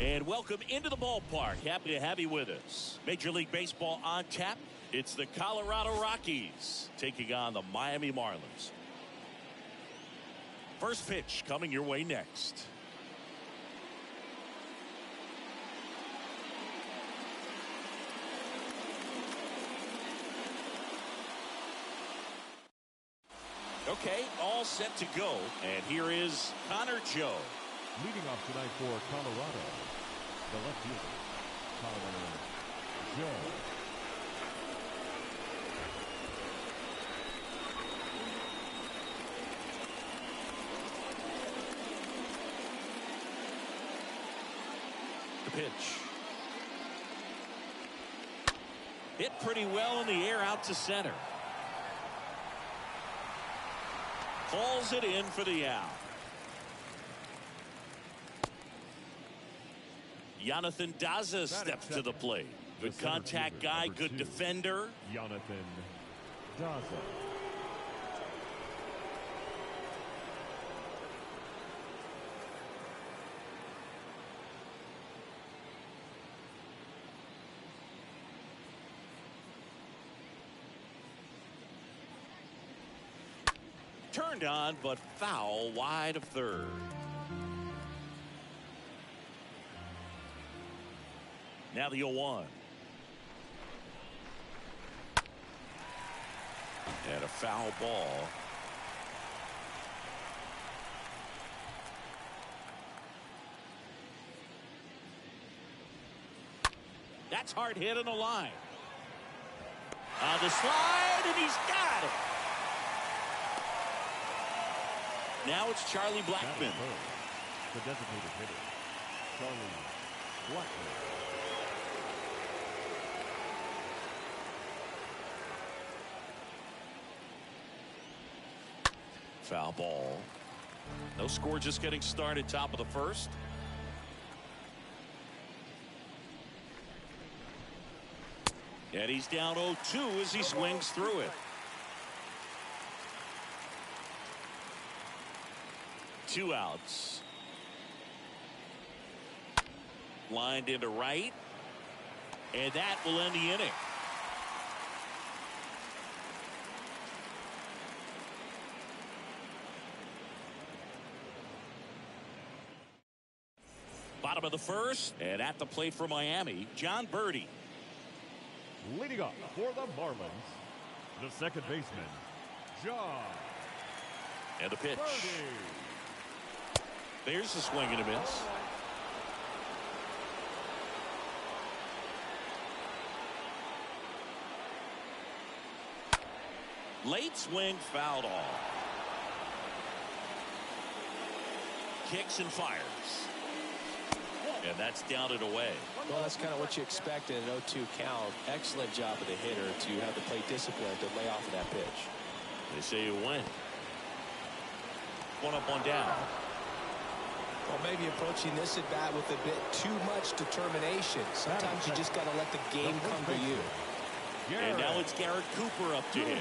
And welcome into the ballpark. Happy to have you with us. Major League Baseball on tap. It's the Colorado Rockies taking on the Miami Marlins. First pitch coming your way next. Okay, all set to go. And here is Connor Joe. Leading off tonight for Colorado, the left fielder, Connor Joe. The pitch. Hit pretty well in the air out to center. Falls it in for the out. Jonathan Daza steps to the plate. Good contact guy, good defender. Jonathan Daza. Turned on, but foul wide of third. Now the 0-1. And a foul ball. That's hard hit on the line. On the slide, and he's got it. Now it's Charlie Blackmon. The designated hitter, Charlie Blackmon. Foul ball. No score, just getting started. Top of the first. And he's down 0-2 as he swings through it. 2 outs. Lined into right. And that will end the inning. Bottom of the first, and at the plate for Miami, John Birdie. Leading up for the Marlins, the second baseman, John. And the pitch. Birdie. There's the swing and a miss. Late swing fouled off. Kicks and fires. And that's down and away. Well, that's kind of what you expect in an 0-2 count. Excellent job of the hitter to have the plate discipline to lay off of that pitch. They say you win. 1 up, 1 down. Well, maybe approaching this at bat with a bit too much determination. Sometimes you just got to let the game come to you. And now it's Garrett Cooper up to hit.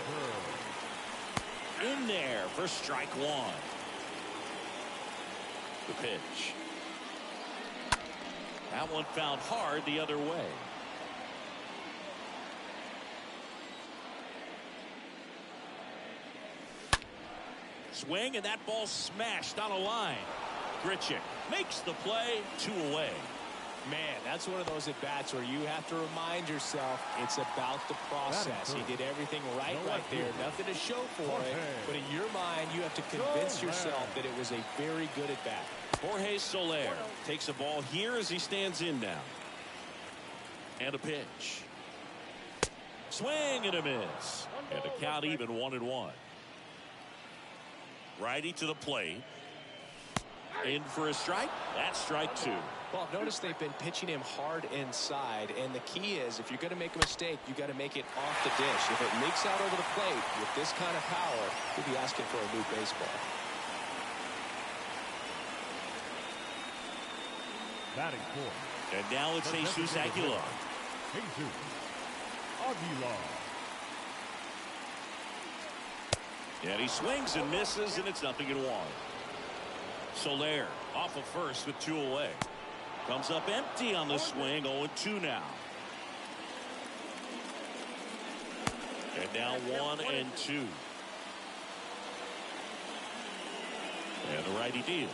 In there for strike 1. The pitch. That one found hard the other way. Swing, and that ball smashed on a line. Grichuk makes the play, 2 away. Man, that's one of those at-bats where you have to remind yourself it's about the process. He did everything right there. Nothing to show for it. But in your mind, you have to convince yourself that it was a very good at-bat. Jorge Soler takes a ball here as he stands in now. And a pitch. Swing and a miss. And the count even 1-1. Righty to the plate. In for a strike. That's strike 2. Well, notice they've been pitching him hard inside, and the key is if you're going to make a mistake, you got to make it off the dish. If it leaks out over the plate with this kind of power, you'll be asking for a new baseball. Batting fourth. And now it's Jesus Aguilar. Jesus Aguilar. And he swings and misses, and it's 0-1. Soler off of first with 2 away. Comes up empty on the swing. 0-2 now. And now 1-2. And the righty deals.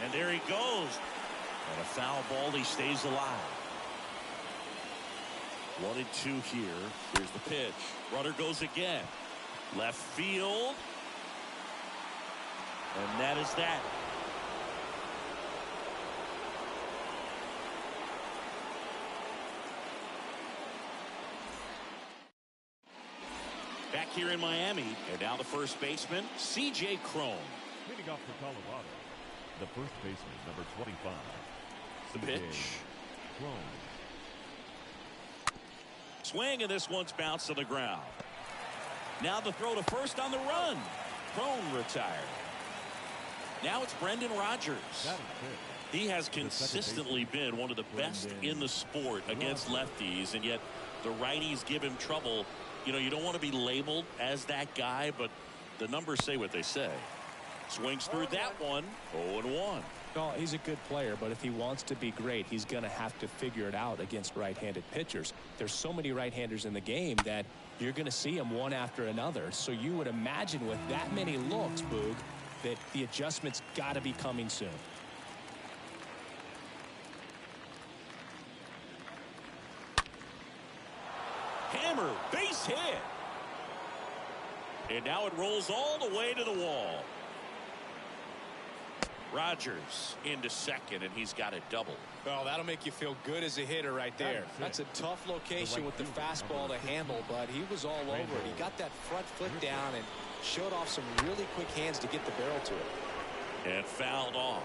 And there he goes. And a foul ball. He stays alive. 1-2 here. Here's the pitch. Runner goes again. Left field. And that is that. Back here in Miami. And now the first baseman, C.J. Cron. Leading off for Colorado, the first baseman, number 25. The pitch. Cron. Swing, and this one's bounced to the ground. Now the throw to first on the run. Cron retired. Now it's Brendan Rodgers. He has consistently been one of the best in the sport against lefties, and yet the righties give him trouble. You know, you don't want to be labeled as that guy, but the numbers say what they say. Swings through that one. 0-1. Well, he's a good player, but if he wants to be great, he's going to have to figure it out against right-handed pitchers. There's so many right-handers in the game that you're going to see them one after another. So you would imagine with that many looks, Boog, that the adjustment's got to be coming soon. Hammer, base hit. And now it rolls all the way to the wall. Rodgers into second, and he's got a double. Well, that'll make you feel good as a hitter right there. That's a tough location with the fastball to handle, but he was all over it. He got that front foot down and showed off some really quick hands to get the barrel to it. And fouled off.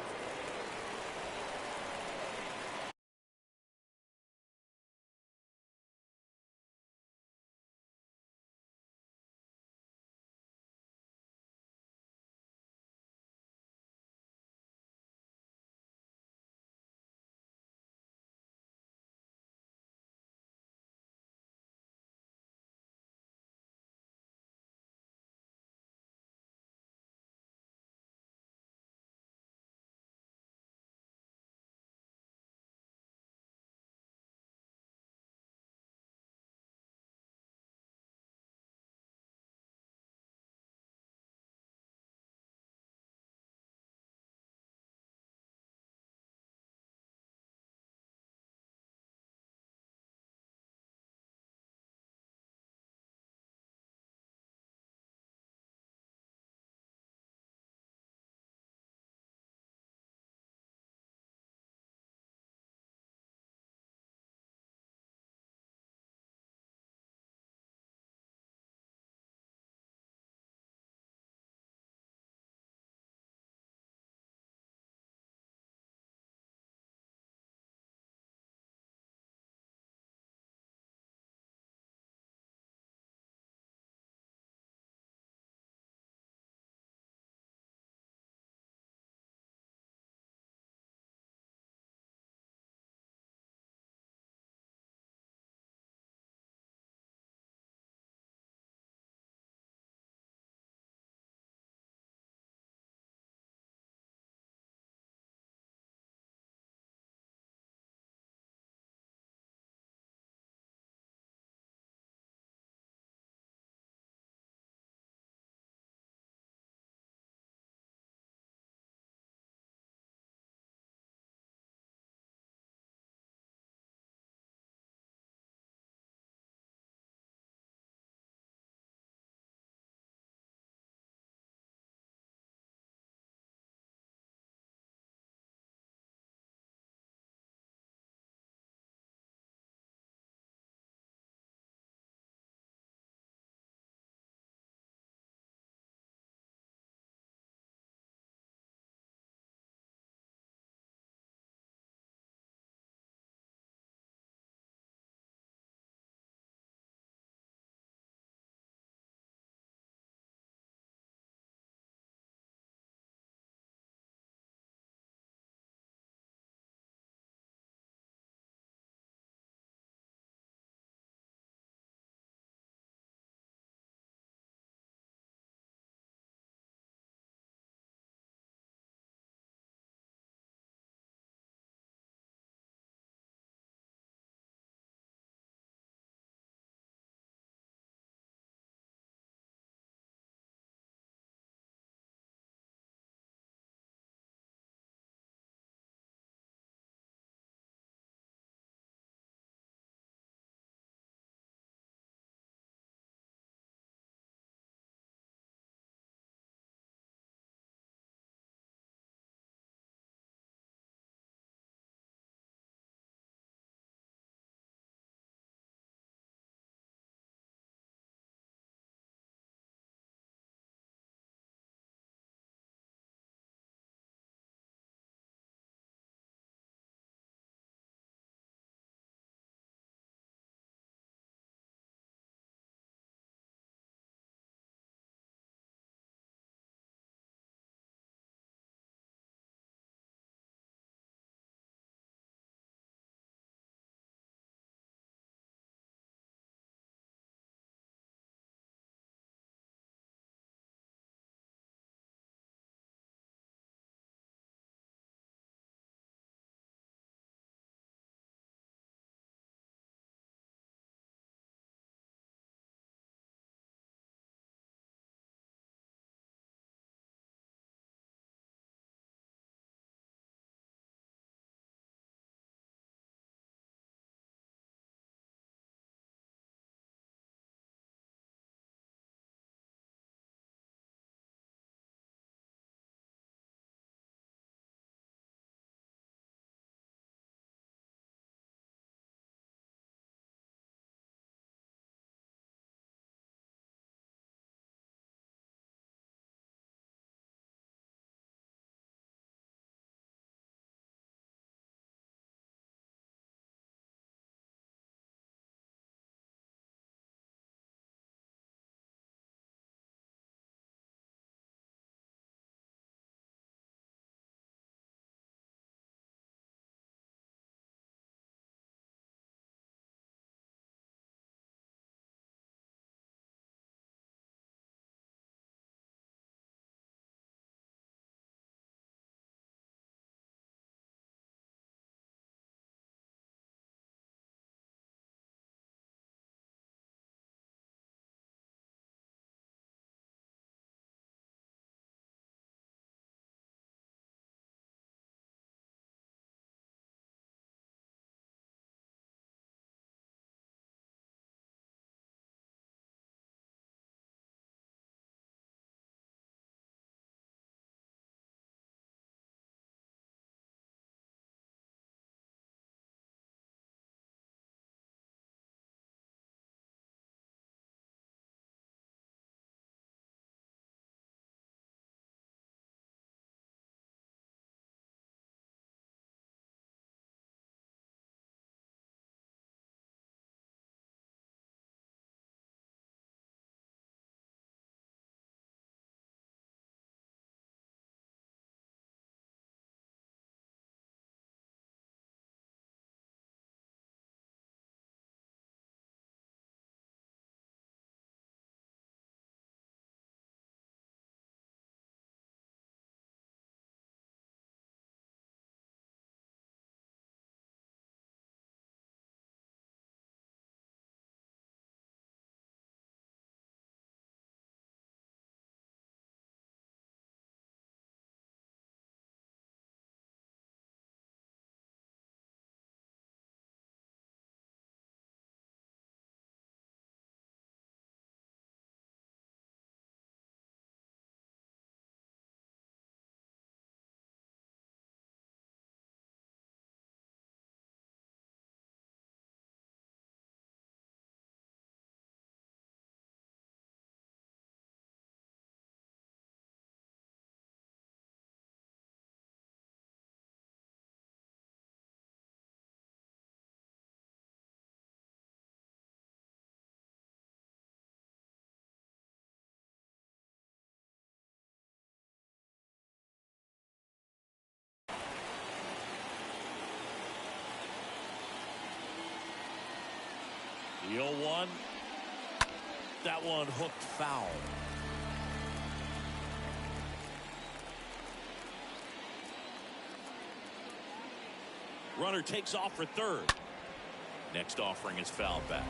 1. That one hooked foul. Runner takes off for third. Next offering is fouled back.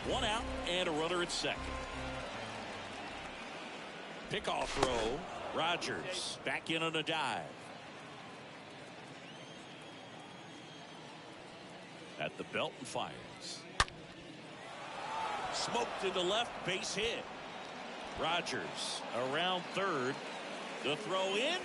1 out and a runner at second. Pickoff throw. Rogers back in on a dive. At the belt and fires. Smoked into left, base hit. Rogers around third. The throw in.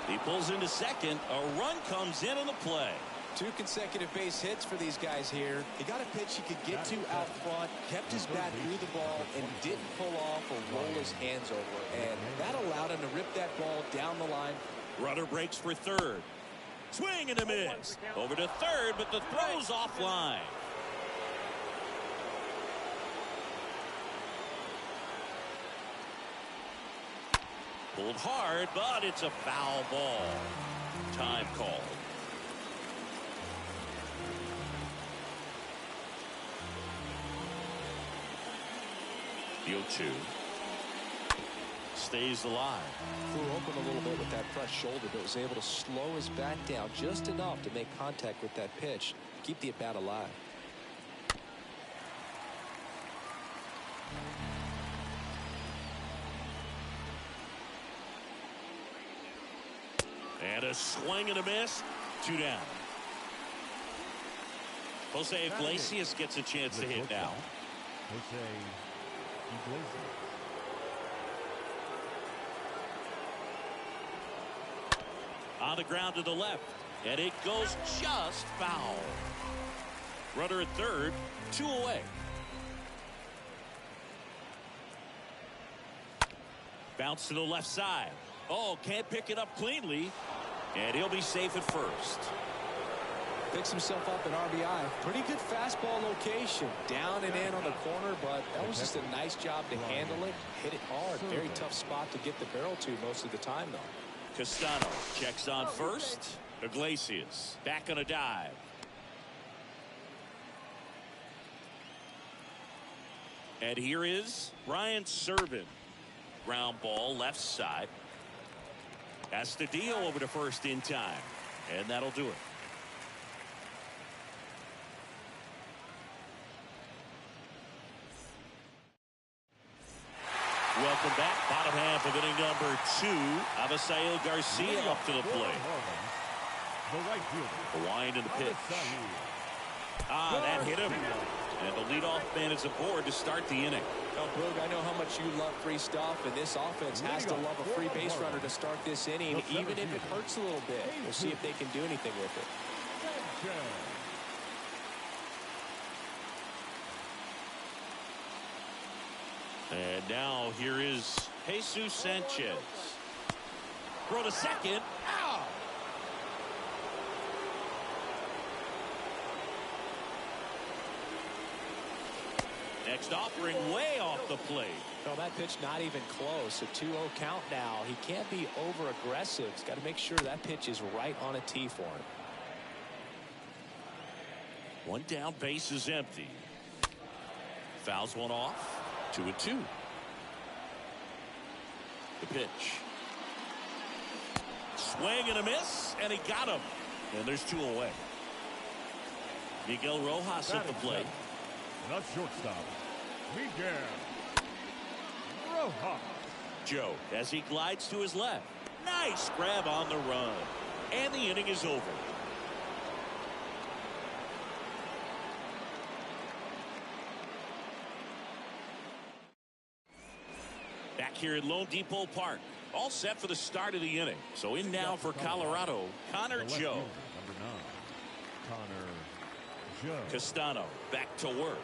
He pulls into second. A run comes in on the play. 2 consecutive base hits for these guys here. He got a pitch he could get to out front, kept his bat through the ball, and didn't pull off or roll his hands over. And that allowed him to rip that ball down the line. Runner breaks for third. Swing and a miss. Over to third, but the throw's offline. Pulled hard, but it's a foul ball. Time called. The 0-2. Stays alive. Flew open a little bit with that pressed shoulder, but was able to slow his bat down just enough to make contact with that pitch. Keep the at-bat alive. And a swing and a miss. 2 down. Jose Iglesias gets a chance to hit now. Jose Iglesias. On the ground to the left, and it goes just foul. Runner at third, 2 away. Bounce to the left side. Oh, can't pick it up cleanly, and he'll be safe at first. Picks himself up an RBI. Pretty good fastball location. Down and in on the corner, but that was just a nice job to handle it. Hit it hard. Very tough spot to get the barrel to most of the time, though. Castano checks on first. Iglesias back on a dive. And here is Ryan Serven. Ground ball left side. Astudillo over to first in time. And that'll do it. Welcome back. Bottom half of inning number 2. Avisail Garcia up to the plate. The right fielder. The wind in the pitch. That hit him. And the leadoff man is aboard to start the inning. Well, Boog, I know how much you love free stuff, and this offense has to love a free base runner to start this inning, even if it hurts a little bit. We'll see if they can do anything with it. And now here is Jesus Sanchez. Throw to second. Ow! Next offering way off the plate. Well, that pitch not even close. A 2-0 count now. He can't be over aggressive. He's got to make sure that pitch is right on a tee for him. 1 down, base is empty. Fouls one off. 2-2. The pitch. Swing and a miss, and he got him. And there's 2 away. Miguel Rojas at the plate. Not shortstop. Miguel Rojas. Joe as he glides to his left. Nice grab on the run. And the inning is over. Back here at Lone Depot Park. All set for the start of the inning. So in now for Colorado, Connor Joe. Number 9. Connor Joe. Castano back to work.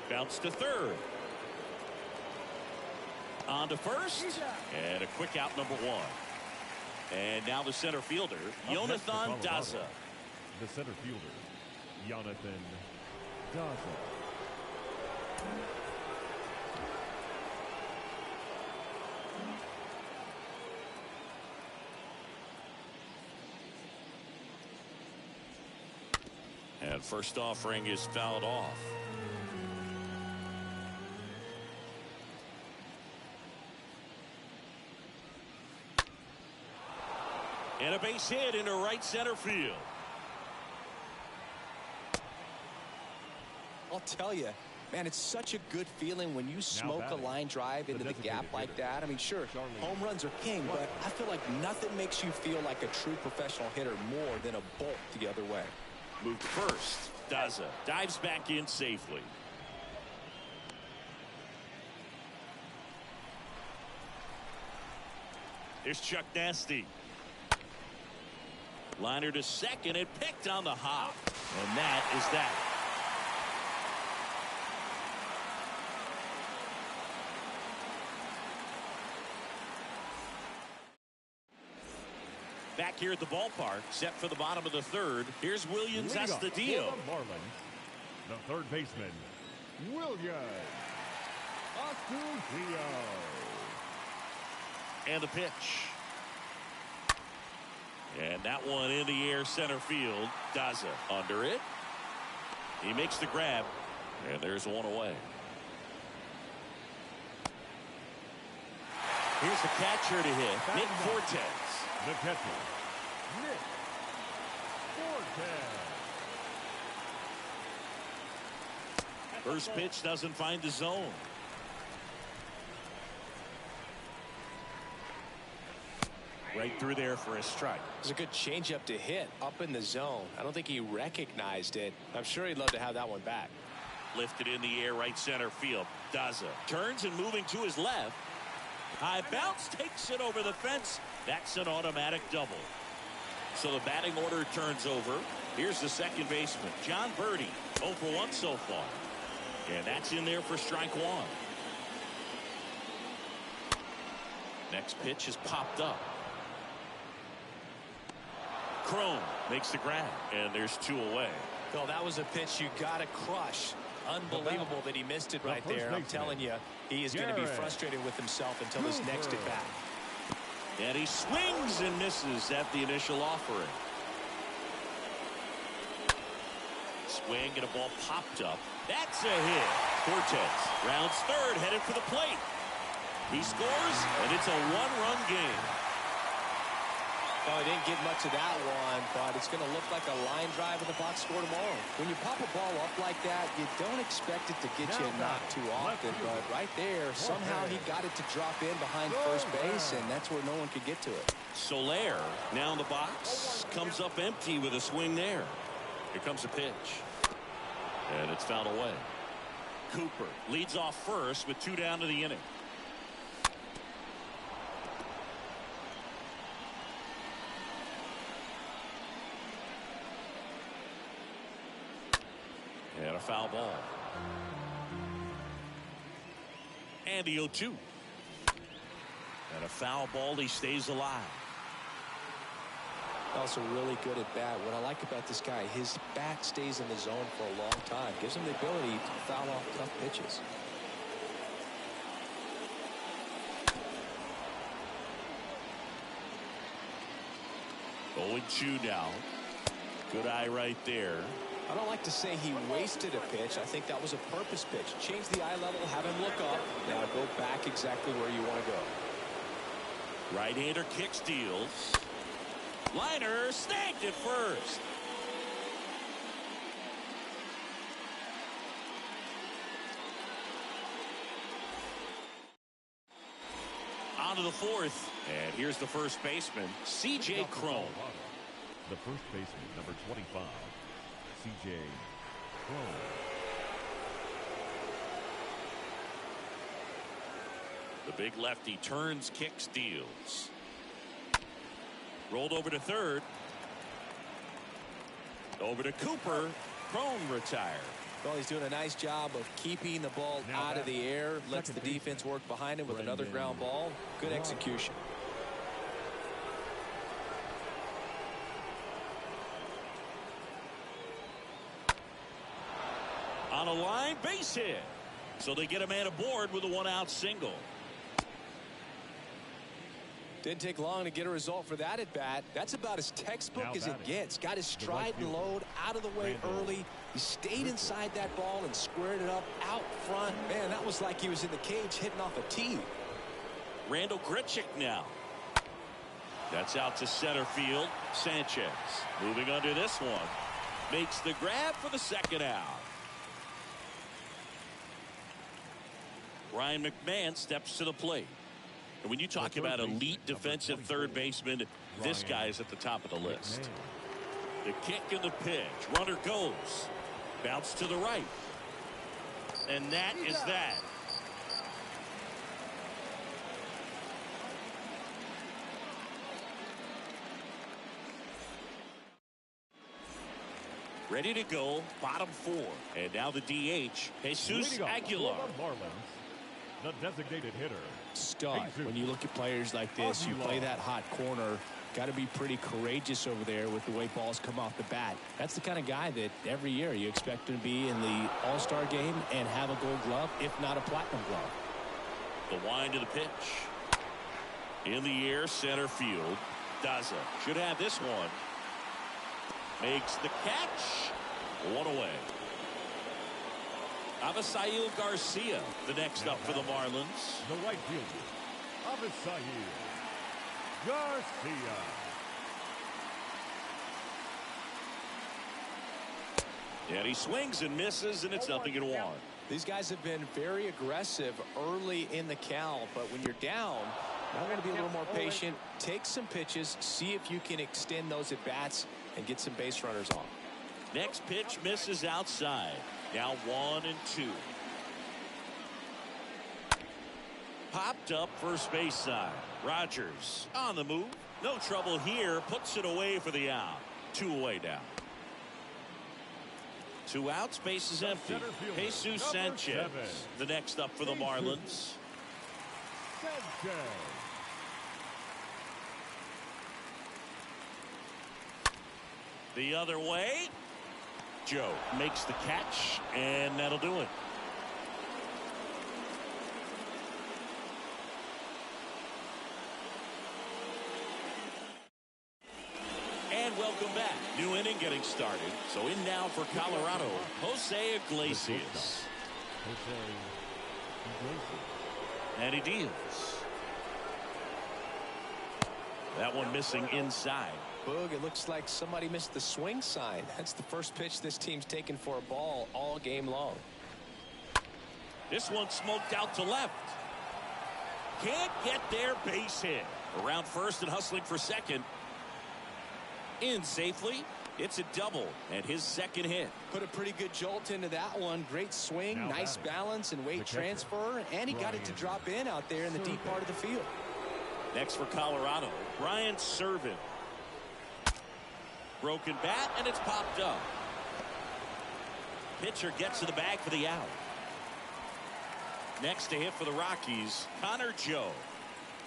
Bounce to third. On to first. And a quick out number 1. And now the center fielder, Jonathan Daza. The center fielder, Jonathan Daza. And And first offering is fouled off. And a base hit into right center field. I'll tell you, man, it's such a good feeling when you smoke a line drive into the gap like that. I mean, sure, home runs are king, but I feel like nothing makes you feel like a true professional hitter more than a bolt the other way. Moved first. Daza dives back in safely. Here's Chuck Nasty. Liner to second. It picked on the hop. And that is that. Back here at the ballpark, set for the bottom of the third. Here's Williams. That's the deal. The Marlins, the third baseman, Williams Astudillo. And the pitch. And that one in the air center field. Daza under it. He makes the grab. And there's one away. Here's the catcher to hit. Nick Fortes. The catcher, Nick Fortes. First pitch doesn't find the zone. Right through there for a strike. It was a good changeup to hit up in the zone. I don't think he recognized it. I'm sure he'd love to have that one back. Lifted in the air right center field. Daza turns and moving to his left. High bounce takes it over the fence. That's an automatic double. So the batting order turns over. Here's the second baseman, John Birdie. 0 for 1 so far. And that's in there for strike one. Next pitch is popped up. Crone makes the grab, and there's 2 away. Well, that was a pitch you got to crush. Unbelievable that he missed it right there. I'm telling you, he is going to be frustrated with himself until his next at bat. And he swings and misses at the initial offering. Swing and a ball popped up. That's a hit. Fortes rounds third, headed for the plate. He scores, and it's a 1-run game. Oh, he didn't get much of that one, but it's going to look like a line drive in the box score tomorrow. When you pop a ball up like that, you don't expect it to get you a knock too often, but right there, somehow he got it to drop in behind first base, and that's where no one could get to it. Soler now in the box, comes up empty with a swing there. Here comes the pitch, and it's fouled away. Cooper leads off first with 2 down to the inning. And a foul ball. And the 0-2. And a foul ball. He stays alive. Also really good at bat. What I like about this guy, his bat stays in the zone for a long time. Gives him the ability to foul off tough pitches. Oh, 2 now. Good eye right there. I don't like to say he wasted a pitch. I think that was a purpose pitch. Change the eye level, have him look up. Now go back exactly where you want to go. Right-hander kick steals. Liner snagged at first. On to the fourth. And here's the first baseman, C.J. Crone. The first baseman, number 25. C.J. Crone. The big lefty turns, kick, steals. Rolled over to third. Over to Cooper. Crone retired. Well, he's doing a nice job of keeping the ball out of the air. Lets the defense work behind him with another ground ball. Good execution. On a line, base hit. So they get a man aboard with a 1-out single. Didn't take long to get a result for that at bat. That's about as textbook as it gets. Got his stride and load out of the way early. He stayed inside that ball and squared it up out front. Man, that was like he was in the cage hitting off a tee. Randall Grichuk now. That's out to center field. Sanchez moving under this one. Makes the grab for the second out. Ryan McMahon steps to the plate. And when you talk about elite defensive third baseman, this guy is at the top of the list. The kick and the pitch. Runner goes. Bounce to the right. And that is that. Ready to go, bottom four. And now the DH, Jesus Aguilar. Marlins, the designated hitter. Stud. When you look at players like this, you play that hot corner. Got to be pretty courageous over there with the way balls come off the bat. That's the kind of guy that every year you expect him to be in the All-Star game and have a gold glove, if not a platinum glove. The wind to the pitch. In the air, center field. Daza should have this one. Makes the catch. One away. Avisail Garcia, the next up for the Marlins. The right fielder, Avisail Garcia. And he swings and misses, and it's 0-1. These guys have been very aggressive early in the count, but when you're down, now we're going to be a little more patient. Take some pitches, see if you can extend those at bats and get some base runners on. Next pitch misses outside. Now 1-2. Popped up first base side. Rogers on the move. No trouble here. Puts it away for the out. 2 away now. 2 outs. Base is empty. Jesus Sanchez, the next up for the Marlins. The other way. Joe makes the catch, and that'll do it. And welcome back. New inning getting started. So in now for Colorado, Jose Iglesias. And he deals. That one missing inside. Boog, it looks like somebody missed the swing sign. That's the first pitch this team's taken for a ball all game long. This one smoked out to left. Can't get there, base hit. Around first and hustling for second. In safely. It's a double and his second hit. Put a pretty good jolt into that one. Great swing, nice balance and weight transfer, and he got it to drop in out there in the deep part of the field. Next for Colorado, Brian Serven. Broken bat, and it's popped up. Pitcher gets to the bag for the out. Next to hit for the Rockies, Connor Joe.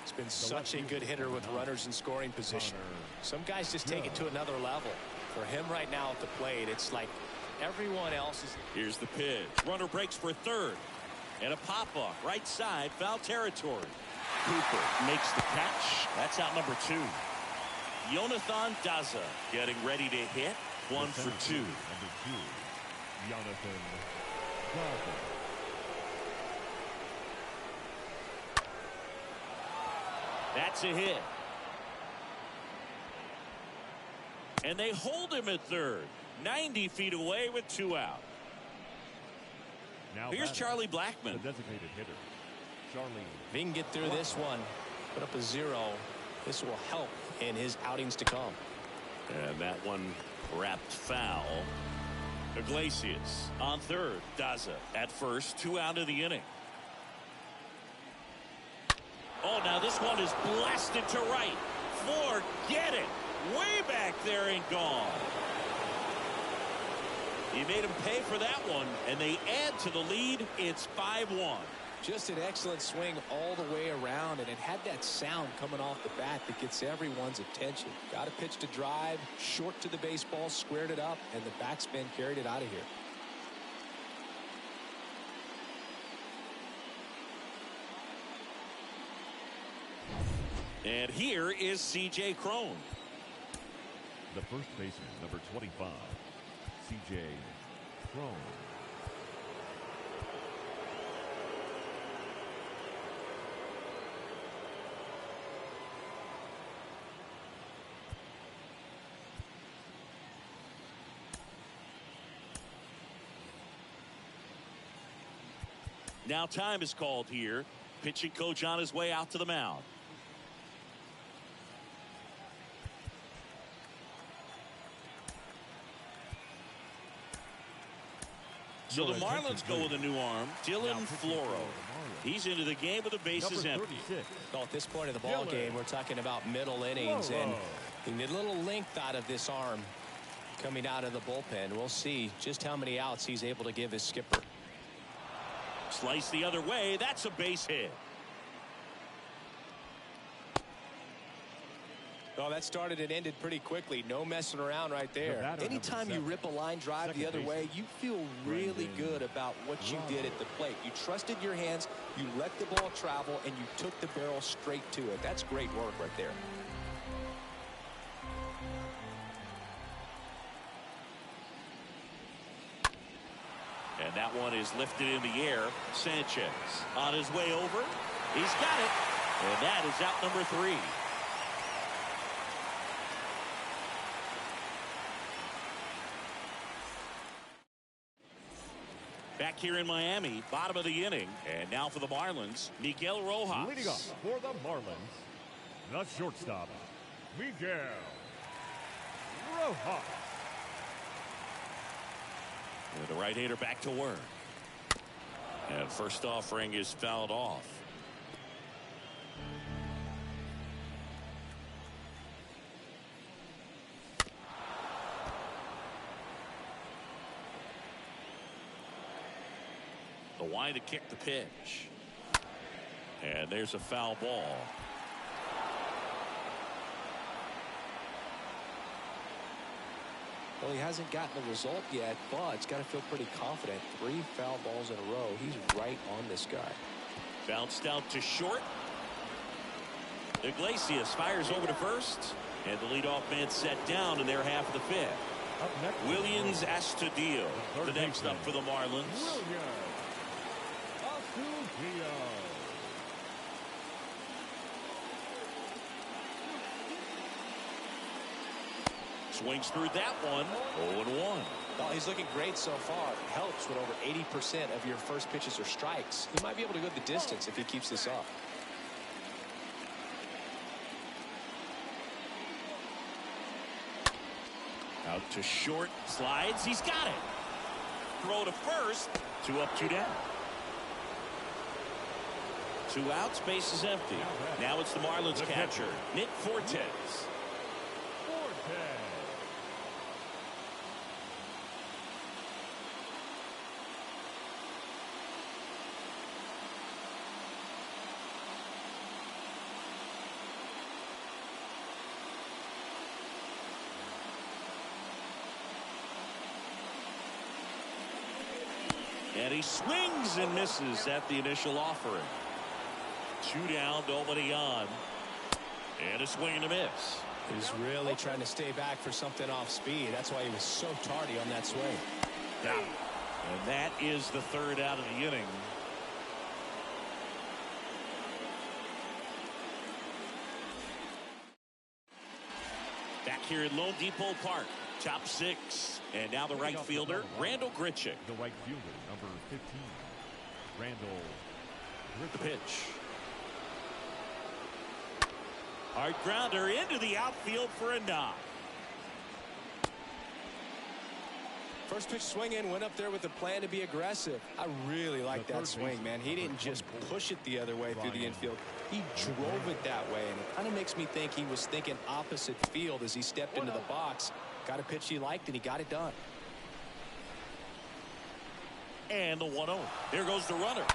He's been such a good hitter with runners in scoring position. Some guys just take it to another level. For him right now at the plate, it's like everyone else is. Here's the pitch. Runner breaks for third. And a pop-up, right side, foul territory. Cooper makes the catch. That's out number 2. Jonathan Daza getting ready to hit. 1 for 2. Number 2, Jonathan Daza. That's a hit. And they hold him at third. 90 feet away with 2 out. Now here's Charlie Blackmon. The designated hitter, Charlie. If he can get through this one, put up a 0, this will help in his outings to come. And that one wrapped foul. Iglesias on third. Daza at first. 2 out of the inning. Oh, now this one is blasted to right. Forget it. Way back there and gone. He made him pay for that one, and they add to the lead. It's 5-1. Just an excellent swing all the way around, and it had that sound coming off the bat that gets everyone's attention. Got a pitch to drive, short to the baseball, squared it up, and the backspin carried it out of here. And here is C.J. Cron. The first baseman, number 25, C.J. Cron. Now time is called here. Pitching coach on his way out to the mound. So the Marlins go with a new arm, Dylan Floro. He's into the game with the bases empty. Well, at this point of the ball game, we're talking about middle innings, and you need a little length out of this arm coming out of the bullpen. We'll see just how many outs he's able to give his skipper. Slice the other way. That's a base hit. Oh, that started and ended pretty quickly. No messing around right there. Anytime you rip a line drive the other way, you feel really good about what you did at the plate. You trusted your hands, you let the ball travel, and you took the barrel straight to it. That's great work right there. And that one is lifted in the air. Sanchez on his way over. He's got it. And that is out number 3. Back here in Miami, bottom of the inning. And now for the Marlins, Miguel Rojas. Leading off for the Marlins, the shortstop, Miguel Rojas. And the right-hander back to work. And first offering is fouled off. The wind to kick the pitch. And there's a foul ball. Well, he hasn't gotten the result yet, but he's got to feel pretty confident. 3 foul balls in a row. He's right on this guy. Bounced out to short. Iglesias fires over to first. And the leadoff man set down in their half of the 5th. Williams Astudillo, the next up for the Marlins. Swings through that one. 0-1. Well, he's looking great so far. It helps when over 80% of your first pitches are strikes. He might be able to go the distance if he keeps this up. Out to short. Slides. He's got it. Throw to first. 2 up, 2 down. 2 outs. Base is empty. Now it's the Marlins catcher, Nick Fortes. And he swings and misses at the initial offering. 2 down, nobody on. And a swing and a miss. He's really trying to stay back for something off speed. That's why he was so tardy on that swing. Yeah. And that is the 3rd out of the inning. Back here at Lone Depot Park. Top 6. And now the right fielder, Randall Grichuk. The right fielder, number 15, Randall Grichuk. The pitch. Hard grounder into the outfield for a knock. First pitch swing in, went up there with a plan to be aggressive. I really like that swing, man. He didn't just push it the other way through the infield. He drove it that way, and it kind of makes me think he was thinking opposite field as he stepped into the box. Got a pitch he liked, and he got it done. And the 1-0. There goes the runner.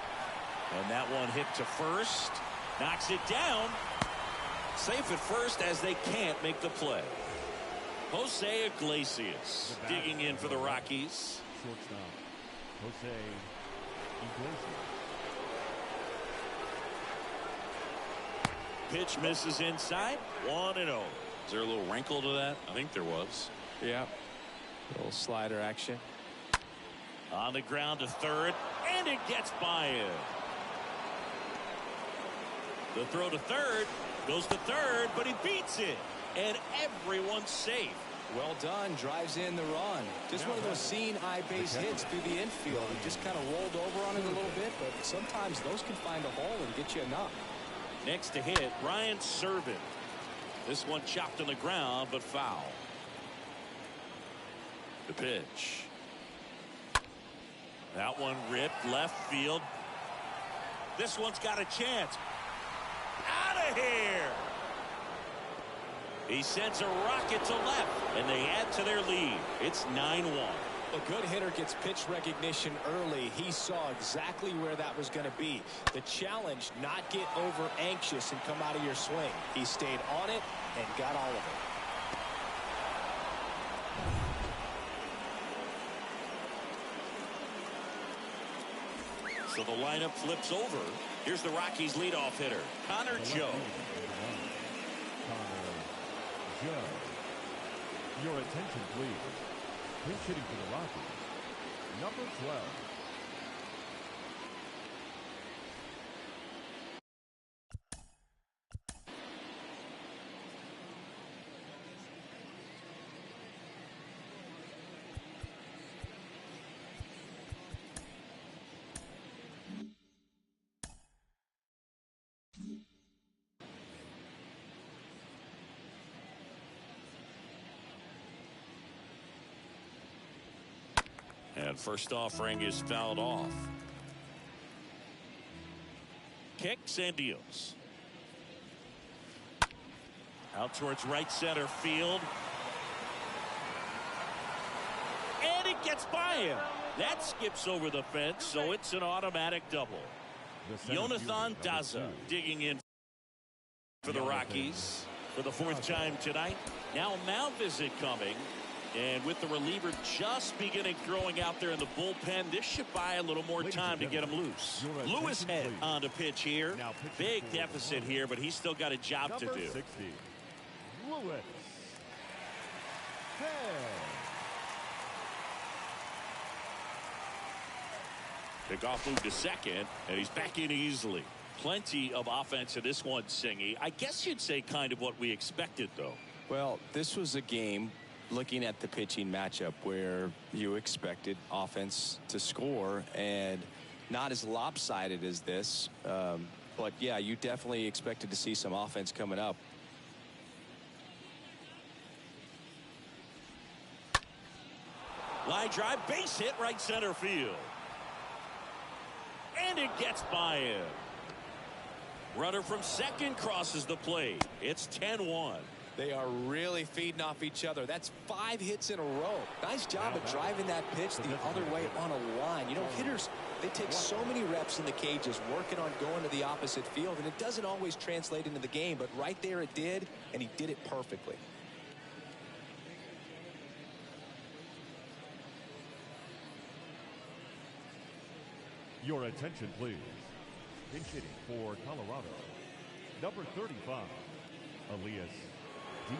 And that one hit to first. Knocks it down. Safe at first as they can't make the play. Jose Iglesias digging in for the Rockies. Shortstop, Jose Iglesias. Pitch misses inside. 1-0. Is there a little wrinkle to that? I think there was. Yeah. A little slider action. On the ground to third, and it gets by him. The throw to third, goes to third, but he beats it, and everyone's safe. Well done, drives in the run. Just one of those seeing eye base hits through the infield. He just kind of rolled over on it a little bit, but sometimes those can find a hole and get you a knock. Next to hit, Ryan Serven. This one chopped on the ground, but foul. The pitch. That one ripped left field. This one's got a chance. Out of here. He sends a rocket to left, and they add to their lead. It's 9-1. A good hitter gets pitch recognition early. He saw exactly where that was going to be. The challenge, not get over anxious and come out of your swing. He stayed on it and got all of it. So the lineup flips over. Here's the Rockies leadoff hitter, Connor Joe. Your attention, please. Pinch hitting for the Rockies, number 12. And first offering is fouled off. Kicks and deals. Out towards right center field. And it gets by him. That skips over the fence, so it's an automatic double. Jonathan Daza digging in for the Rockies for the fourth time tonight. Now mound visit coming. And with the reliever just beginning throwing out there in the bullpen, this should buy a little more time to get him loose. Lewis Head on the pitch here. Big deficit here, but he's still got a job to do. 60, Lewis Head. Pickoff move to second, and he's back in easily. Plenty of offense in this one, Singy. I guess you'd say kind of what we expected, though. Well, this was a game, looking at the pitching matchup, where you expected offense to score, and not as lopsided as this. But, yeah, you definitely expected to see some offense coming up. Line drive, base hit, right center field. And it gets by him. Runner from second crosses the plate. It's 10-1. They are really feeding off each other. That's 5 hits in a row. Nice job of driving that pitch the other way on a line. You know, hitters, they take so many reps in the cages working on going to the opposite field, and it doesn't always translate into the game, but right there it did, and he did it perfectly. Your attention, please. Pinch hitting for Colorado, number 35, Elias Diaz.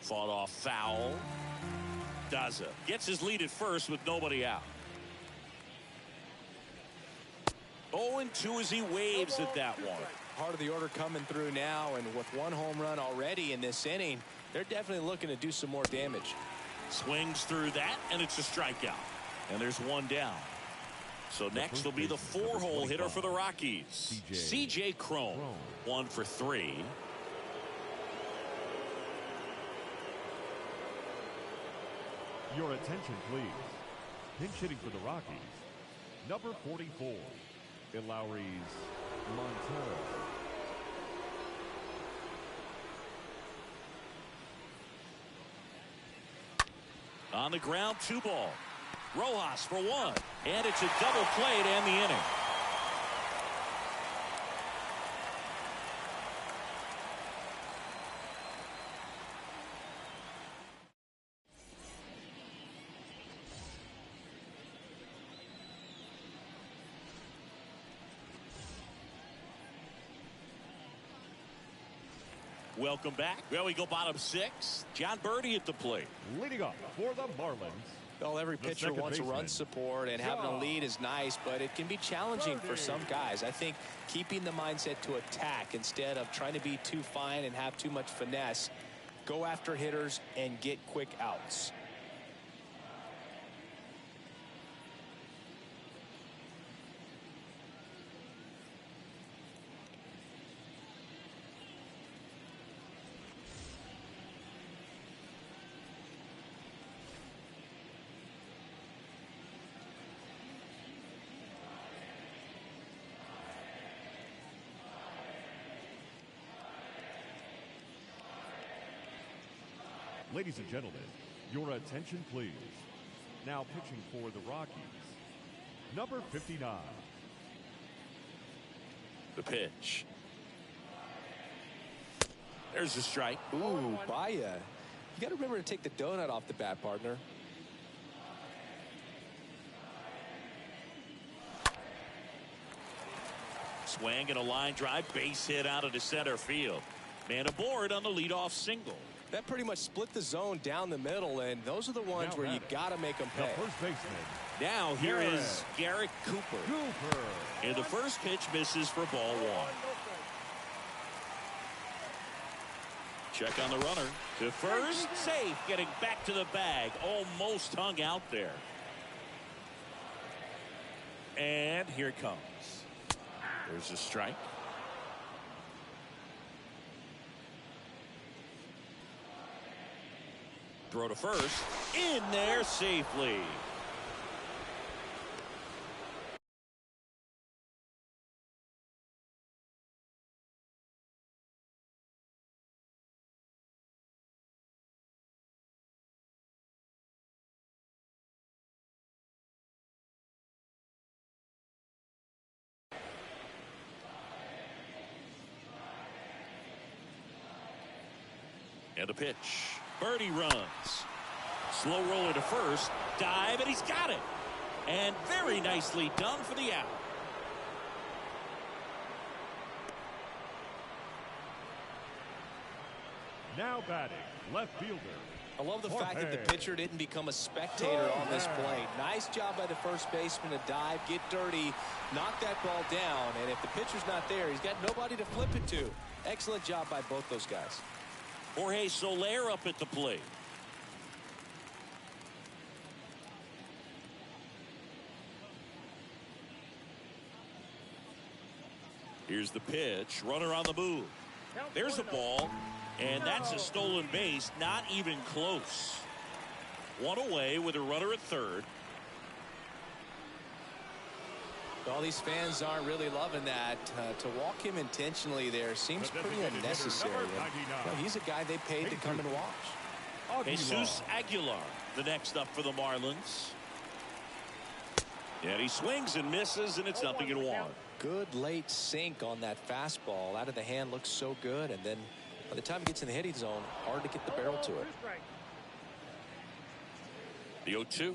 Fought off foul. Daza gets his lead at first with nobody out. 0-2 as he waves at that one. Part of the order coming through now, and with 1 home run already in this inning, they're definitely looking to do some more damage. Swings through that, and it's a strikeout. And there's 1 down. So next will be the 4-hole hitter for the Rockies, C.J. Cron. 1 for 3. Your attention, please. Pinch hitting for the Rockies, number 44, Elauris Montero. On the ground, 2 ball. Rojas for 1. And it's a double play to end the inning. Welcome back. Well, we go bottom 6. John Birdie at the plate. Leading off for the Marlins. Well, every pitcher wants run support, and having a lead is nice, but it can be challenging for some guys. I think keeping the mindset to attack instead of trying to be too fine and have too much finesse, go after hitters and get quick outs. Ladies and gentlemen, your attention please. Now pitching for the Rockies, number 59. The pitch. There's the strike. Ooh, Baya. You got to remember to take the donut off the bat, partner. Swing and a line drive, base hit out of the center field. Man aboard on the leadoff single. That pretty much split the zone down the middle, and those are the ones where you got to make them pay. The first baseman. Now here is Garrett Cooper. And the first pitch misses for ball 1. Check on the runner. To first, safe, getting back to the bag. Almost hung out there. And here it comes. There's a strike. Throw to first. In there safely. And the pitch. Birdie runs. Slow roller to first. Dive, and he's got it. And very nicely done for the out. Now batting, left fielder. I love the fact that the pitcher didn't become a spectator on this plate. Nice job by the first baseman to dive, get dirty, knock that ball down. And if the pitcher's not there, he's got nobody to flip it to. Excellent job by both those guys. Jorge Soler up at the plate. Here's the pitch. Runner on the move. There's a ball. And that's a stolen base. Not even close. One away with a runner at third. All these fans aren't really loving that. To walk him intentionally there seems pretty unnecessary. Well, he's a guy they paid to come and watch. Jesus Aguilar, the next up for the Marlins. And he swings and misses, and it's 0-1. Good late sink on that fastball. Out of the hand looks so good, and then by the time it gets in the hitting zone, hard to get the barrel to it. The 0-2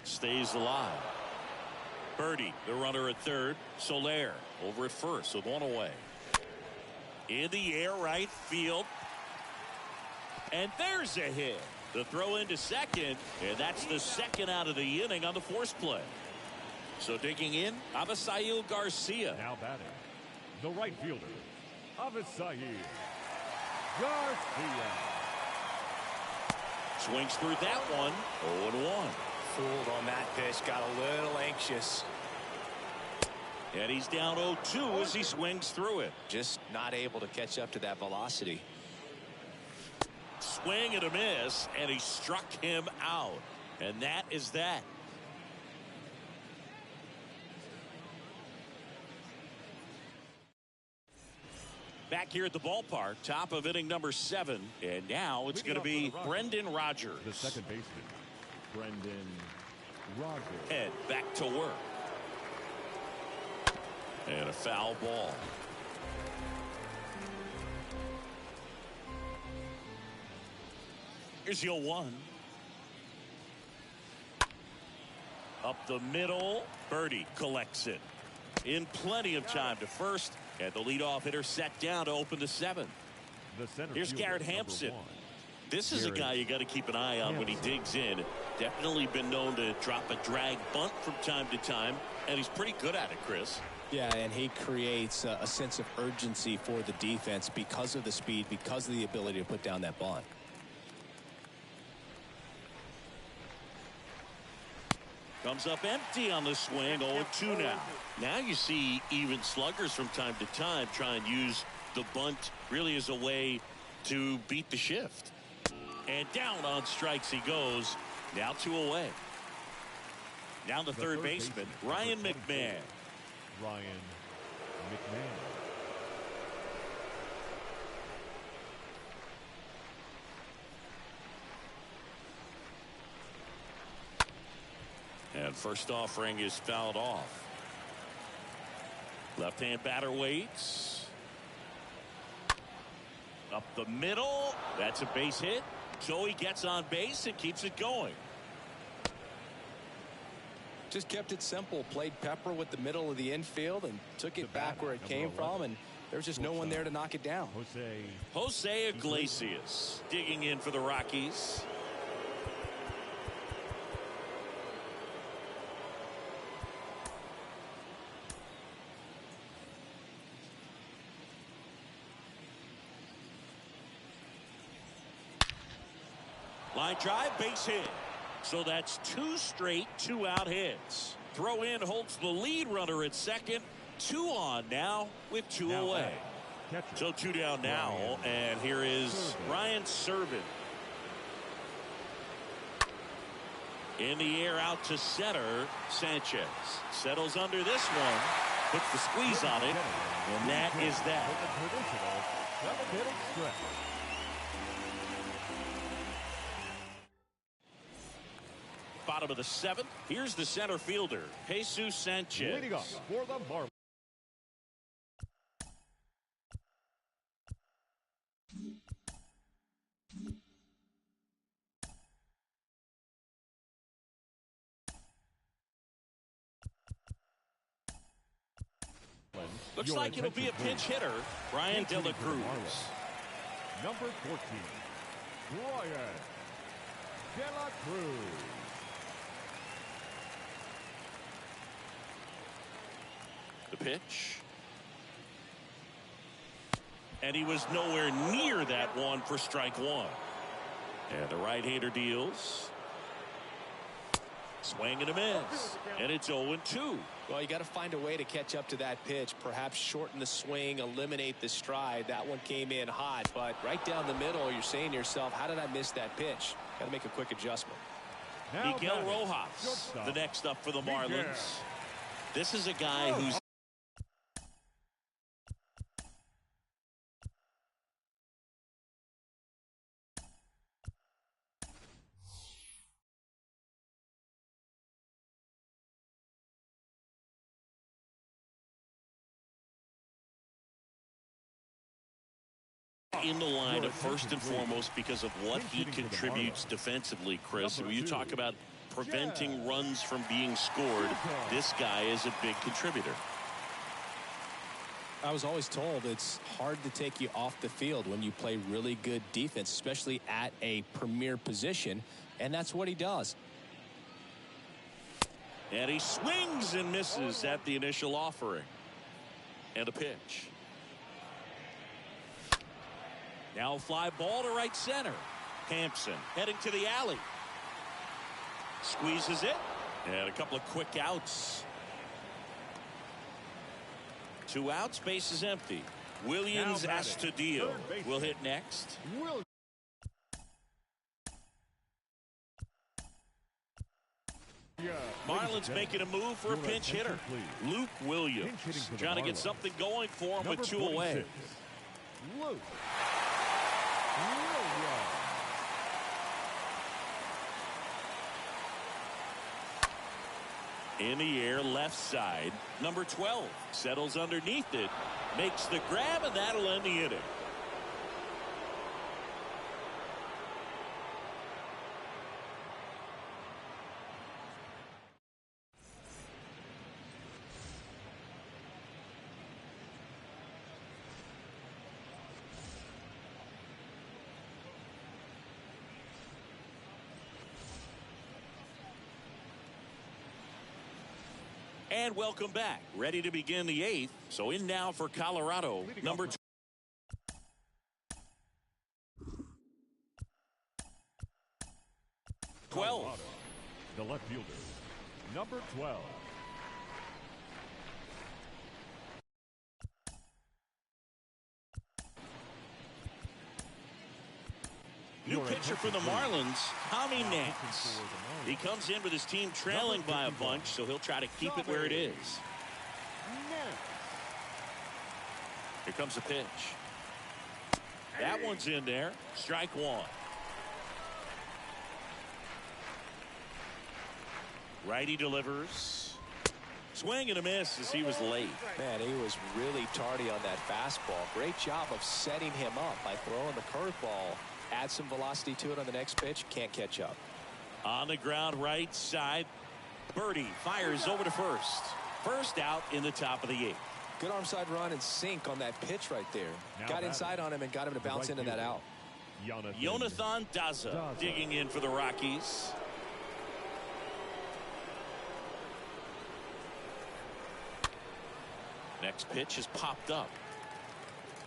stays alive. Birdie, the runner at third. Soler over at first with one away. In the air, right field. And there's a hit. The throw into second, and that's the second out of the inning on the force play. So digging in, Avisail Garcia. Now batting, the right fielder, Avisail Garcia. Swings through that one. 0-1. Fooled on that pitch, got a little anxious. And he's down 0-2 as he swings through it. Just not able to catch up to that velocity. Swing and a miss, and he struck him out. And that is that. Back here at the ballpark, top of inning number 7. And now it's going to be Brendan Rodgers. The second baseman, Brendan Rodgers. Head back to work. And a foul ball. Here's the 0-1. Up the middle. Birdie collects it. In plenty of time to first. And the leadoff hitter set down to open the 7th. The center Here's fielder, Garrett number Hampson. 1. This is a guy you got to keep an eye on when he digs in. Definitely been known to drop a drag bunt from time to time, and he's pretty good at it, Chris. Yeah, and he creates a sense of urgency for the defense because of the speed, because of the ability to put down that bunt. Comes up empty on the swing, 0-2 now. Now you see even sluggers from time to time try and use the bunt really as a way to beat the shift. And down on strikes he goes. Now 2 away. Now the third baseman, Ryan McMahon. Ryan McMahon. And first offering is fouled off. Left-hand batter waits. Up the middle. That's a base hit. So he gets on base and keeps it going. Just kept it simple. Played pepper with the middle of the infield and took it back where it came from, and there's just no one there to knock it down. Jose Iglesias digging in for the Rockies. Line drive, base hit. So that's 2 straight 2-out hits. Throw in holds the lead runner at second. 2 on now with 2 away. So 2 down now, and here is Ryan Serven. In the air out to center. Sanchez settles under this one. Puts the squeeze on it, and that is that. Bottom of the 7th. Here's the center fielder, Jesus Sanchez. Leading up for the Marlins. Looks like it'll be a pinch hitter, Brian De La Cruz. Number 14, Brian De La Cruz. The pitch. And he was nowhere near that one for strike 1. And the right-hander deals. Swing and a miss. And it's 0-2. Well, you got to find a way to catch up to that pitch. Perhaps shorten the swing, eliminate the stride. That one came in hot, but right down the middle, you're saying to yourself, how did I miss that pitch? Got to make a quick adjustment. Miguel Rojas, the next up for the Marlins. This is a guy who's in the lineup first and foremost because of what he contributes defensively, Chris. When you talk about preventing runs from being scored, this guy is a big contributor. I was always told it's hard to take you off the field when you play really good defense, especially at a premier position, and that's what he does. And he swings and misses at the initial offering. And a pitch. Now a fly ball to right center. Hampson heading to the alley. Squeezes it. And a couple of quick outs. 2 outs, base is empty. Williams Astudillo will hit next. Marlins making a move for a pinch hitter. Luke Williams trying to get something going for him with 2 away. Luke Williams. In the air, left side. Number 12 settles underneath it. Makes the grab, and that'll end the inning. And welcome back. Ready to begin the 8th. So in now for Colorado, number 12. Colorado, the left fielder, number 12. New pitcher for the Marlins, Tommy Nance. He comes in with his team trailing by a bunch, so he'll try to keep it where it is. Here comes the pitch. That one's in there. Strike one. Righty delivers. Swing and a miss as he was late. Man, he was really tardy on that fastball. Great job of setting him up by throwing the curveball. Add some velocity to it on the next pitch. Can't catch up. On the ground right side. Birdie fires over to first. First out in the top of the 8th. Good arm side run and sink on that pitch right there. Got inside on him and got him to bounce into that out. Jonathan Daza digging in for the Rockies. Next pitch is popped up.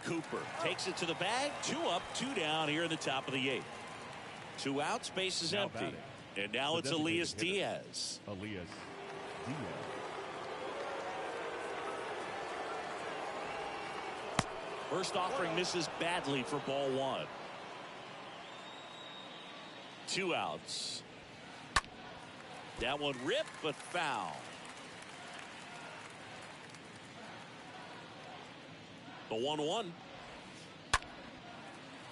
Cooper takes it to the bag. 2 up, 2 down here in the top of the 8th. 2 outs, base is empty. And now it's Elias Diaz. First offering misses badly for ball 1. 2 outs. That one ripped but foul. The 1-1.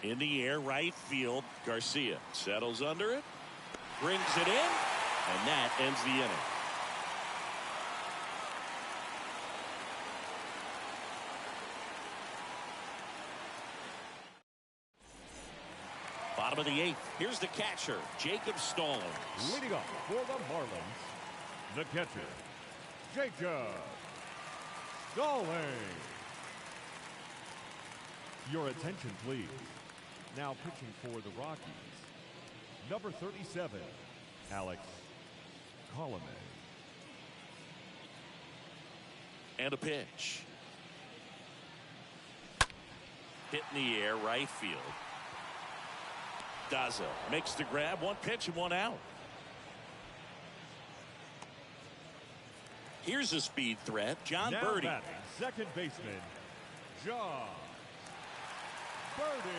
In the air, right field. Garcia settles under it. Brings it in. And that ends the inning. Bottom of the 8th. Here's the catcher, Jacob Stallings. Leading up for the Marlins, the catcher, Jacob Stallings. Your attention, please. Now pitching for the Rockies, number 37, Alex Colomé. And a pitch. Hit in the air, right field. Daza makes the grab. 1 pitch and 1 out. Here's a speed threat. John Birdie. Batting, second baseman, John Birdie.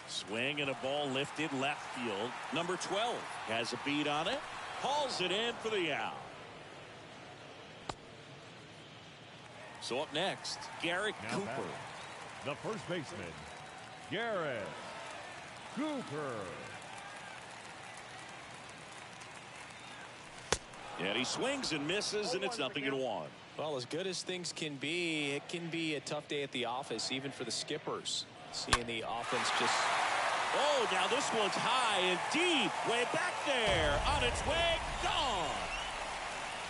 Swing and a ball lifted left field. Number 12 has a beat on it. Hauls it in for the out. So up next, Garrett Cooper. Batting, the first baseman, Garrett Cooper. And he swings and misses, and it's 0-1. Well, as good as things can be, it can be a tough day at the office, even for the skippers. Seeing the offense just... Oh, now this one's high and deep. Way back there. On its way. Gone.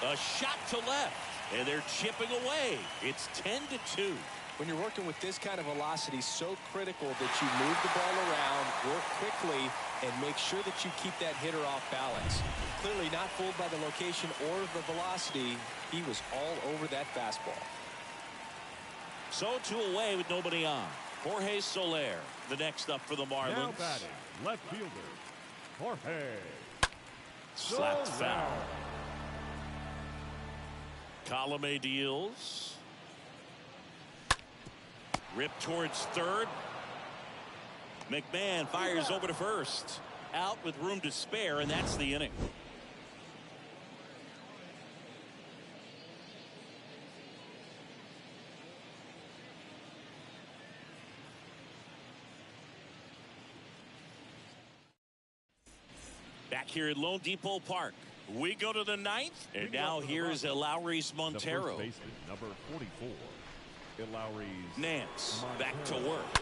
A shot to left. And they're chipping away. It's 10-2. When you're working with this kind of velocity, so critical that you move the ball around, work quickly, and make sure that you keep that hitter off balance. Clearly not fooled by the location or the velocity. He was all over that fastball. So 2 away with nobody on. Jorge Soler, the next up for the Marlins. Now batting, left fielder, Jorge Slapped Soler. foul. Colomé deals. Ripped towards third. McMahon fires over to first. Out with room to spare, and that's the inning. Back here at Lone Depot Park, we go to the 9th, and now here's Elauris Montero. The first baseman, number 44, Elauris Nance Montero. back to work.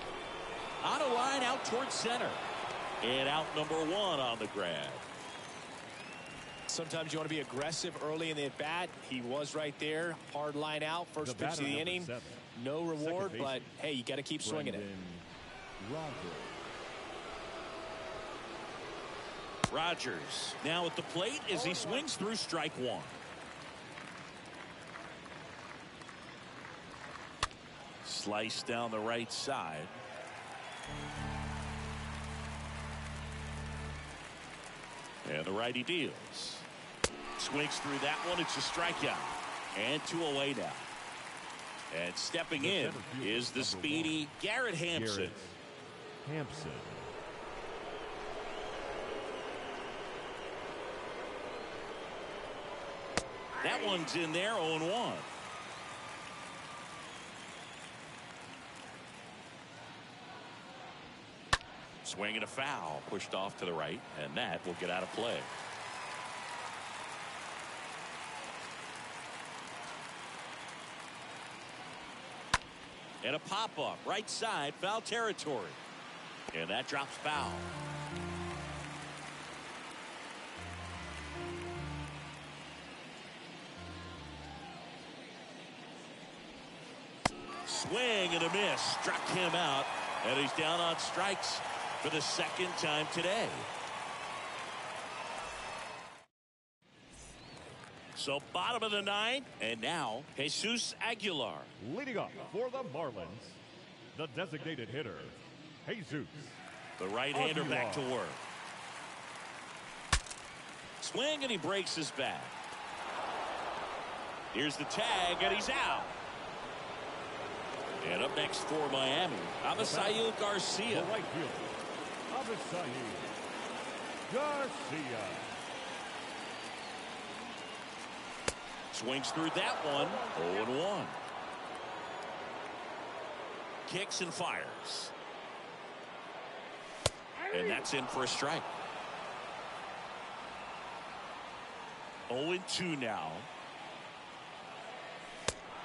On a line out towards center. And out number 1 on the grab. Sometimes you want to be aggressive early in the at-bat. He was right there. Hard line out. First pitch of the inning. 7. No reward, but hey, you got to keep swinging it. Rogers now at the plate as he swings through strike one. Slice down the right side. And the righty deals. Swings through that one. It's a strikeout. And 2 away now. And stepping in is the speedy Garrett Hampson. That one's in there, 0-1. Swing and a foul, pushed off to the right, and that will get out of play. And a pop-up, right side, foul territory. And that drops foul. Swing and a miss, struck him out, and he's down on strikes for the second time today. So bottom of the ninth, and now Jesus Aguilar. Leading up for the Marlins, the designated hitter, Jesus. The right-hander back to work. Swing, and he breaks his back. Here's the tag, and he's out. And up next for Miami, Avisail Garcia. The right fielder, Avisail Garcia. Swings through that one, 0-1. Kicks and fires. And that's in for a strike. 0-2 now.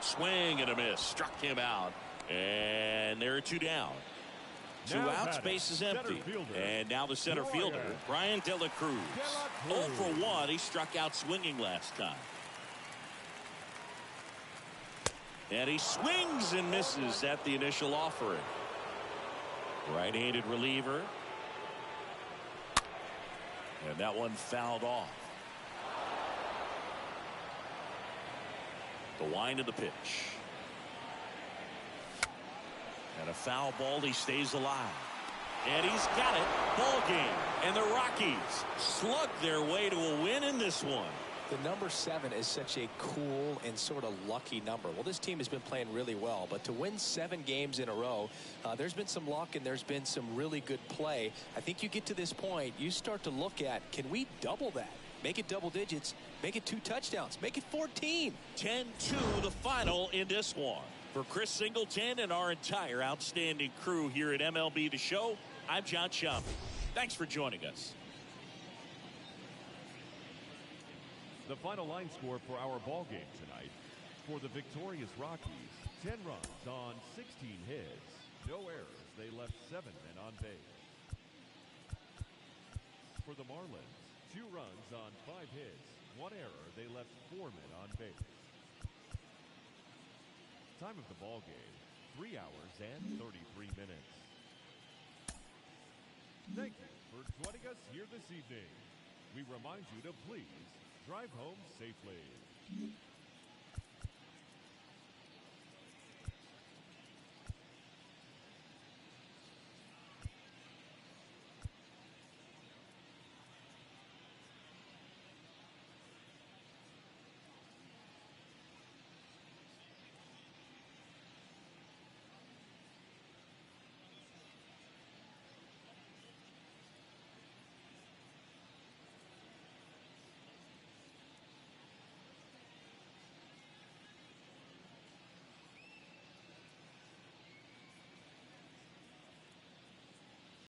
Swing and a miss. Struck him out. And there are 2 down. 2 outs, base is empty. And now the center fielder, Brian De La Cruz. 0 for 1. He struck out swinging last time. And he swings and misses at the initial offering. Right-handed reliever. And that one fouled off. The wind of the pitch. And a foul ball. He stays alive. And he's got it. Ball game. And the Rockies slug their way to a win in this one. The number 7 is such a cool and sort of lucky number. Well, this team has been playing really well, but to win 7 games in a row, there's been some luck and there's been some really good play. I think you get to this point, you start to look at, can we double that? Make it double digits, make it 2 touchdowns, make it 14. 10-2 the final in this one. For Chris Singleton and our entire outstanding crew here at MLB The Show, I'm John Schaumburg. Thanks for joining us. The final line score for our ball game tonight. For the victorious Rockies, 10 runs on 16 hits. No errors. They left 7 men on base. For the Marlins, 2 runs on 5 hits. 1 error. They left 4 men on base. Time of the ball game, 3 hours and 33 minutes. Thank you for joining us here this evening. We remind you to please drive home safely.